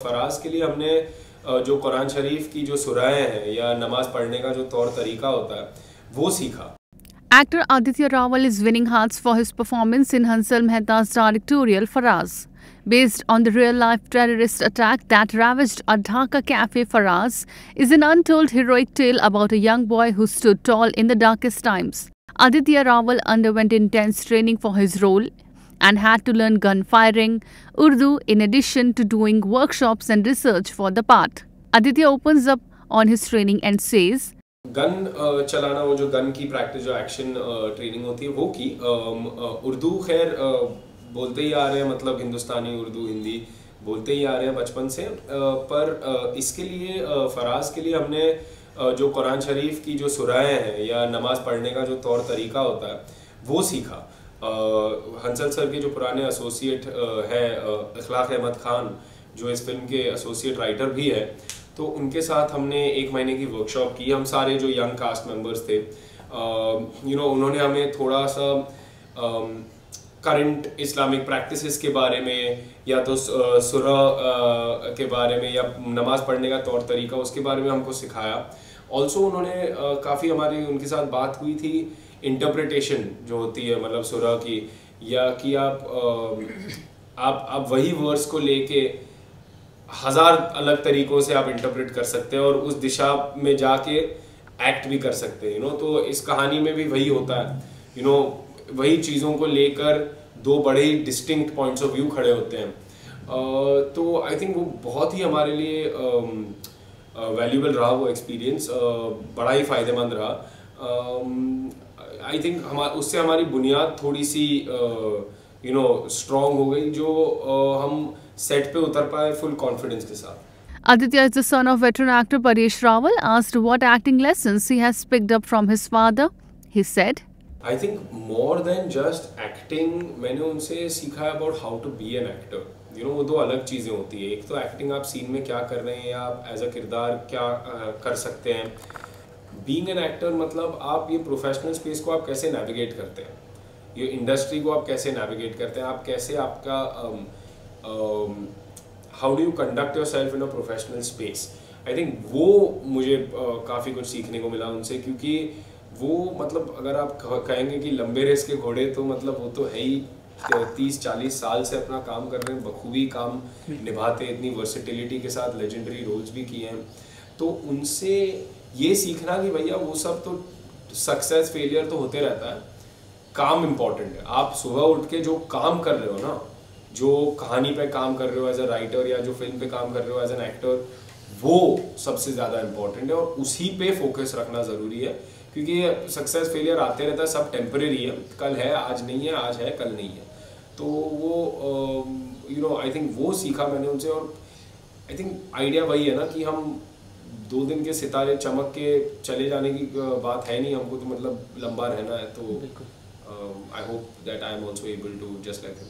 फराज के लिए हमने जो कुरान शरीफ की जो सुराएं हैं या नमाज पढ़ने का जो तौर तरीका होता है वो सीखा। Actor Aditya Rawal is winning hearts for his performance in Hansal Mehta's directorial Faraz. Based on the real-life terrorist attack that ravaged a Dhaka cafe, Faraz is an untold heroic tale about a young boy who stood tall in the darkest times. Aditya Rawal underwent intense training for his role and had to learn gun firing, Urdu, in addition to doing workshops and research for the part. Aditya opens up on his training and says, gun चलाना, वो जो gun की practice, जो action training होती है वो की। उर्दू खैर बोलते ही आ रहे हैं, मतलब हिंदुस्तानी उर्दू हिंदी बोलते ही आ रहे हैं बचपन से, पर इसके लिए फराज के लिए हमने जो कुरान शरीफ की जो सुराएं हैं या नमाज पढ़ने का जो तौर तरीका होता है वो सीखा। हंसल सर के जो पुराने एसोसिएट है इखलाक अहमद खान, जो इस फिल्म के एसोसिएट राइटर भी है, तो उनके साथ हमने 1 महीने की वर्कशॉप की। हम सारे जो यंग कास्ट मेंबर्स थे, उन्होंने हमें थोड़ा सा करंट इस्लामिक प्रैक्टिसेस के बारे में या तो सुरा के बारे में या नमाज पढ़ने का तौर तरीका उसके बारे में हमको सिखाया। ऑल्सो उन्होंने काफ़ी हमारी उनके साथ बात हुई थी इंटरप्रिटेशन जो होती है, मतलब सुरा की, या कि आप वही वर्ड्स को लेके 1000 अलग तरीकों से आप इंटरप्रेट कर सकते हैं और उस दिशा में जाके एक्ट भी कर सकते हैं। तो इस कहानी में भी वही होता है। वही चीज़ों को लेकर 2 बड़े ही डिस्टिंक्ट पॉइंट्स ऑफ व्यू खड़े होते हैं। तो आई थिंक वो बहुत ही हमारे लिए वैल्यूबल रहा वो एक्सपीरियंस, बड़ा ही फ़ायदेमंद रहा। आई थिंक उससे हमारी बुनियाद थोड़ी सी स्ट्रॉन्ग हो गई, जो हम सेट पे उतर पाए फुल कॉन्फिडेंस के साथ। Aditya is the son of veteran actor Paresh Rawal. Asked what acting lessons he has picked up from his father, he said, I think more than just acting, मैंने उनसे सीखा है about how to be an actor. वो 2 अलग चीज़ें होती है। एक तो एक्टिंग, आप सीन में क्या कर रहे हैं या आप एज अ किरदार क्या कर सकते हैं। बीइंग एन एक्टर मतलब आप ये प्रोफेशनल स्पेस को आप कैसे नेविगेट करते हैं, ये इंडस्ट्री को आप कैसे नेविगेट करते हैं, आप कैसे आपका how do you conduct your self in a professional space. I think वो मुझे काफ़ी कुछ सीखने को मिला उनसे, क्योंकि वो मतलब अगर आप कहेंगे कि लंबे रेस के घोड़े, तो मतलब वो तो है ही 30-40 साल से अपना काम कर रहे हैं, बखूबी काम निभाते, इतनी वर्सेटिलिटी के साथ लेजेंडरी रोल्स भी किए हैं। तो उनसे ये सीखना कि भैया वो सब तो सक्सेस फेलियर तो होते रहता है, काम इम्पॉर्टेंट है। आप सुबह उठ के जो काम कर रहे हो ना, जो कहानी पे काम कर रहे हो एज अ राइटर या जो फिल्म पे काम कर रहे हो एज एन एक्टर, वो सबसे ज़्यादा इम्पॉर्टेंट है और उसी पे फोकस रखना ज़रूरी है, क्योंकि सक्सेस फेलियर आते रहता है, सब टेम्परेरी है, कल है आज नहीं है, आज है कल नहीं है। तो वो आई थिंक वो सीखा मैंने उनसे। और आई थिंक आइडिया वही है ना कि हम 2 दिन के सितारे चमक के चले जाने की बात है नहीं, हमको तो मतलब लंबा रहना है। तो I hope that I am also able to just like him.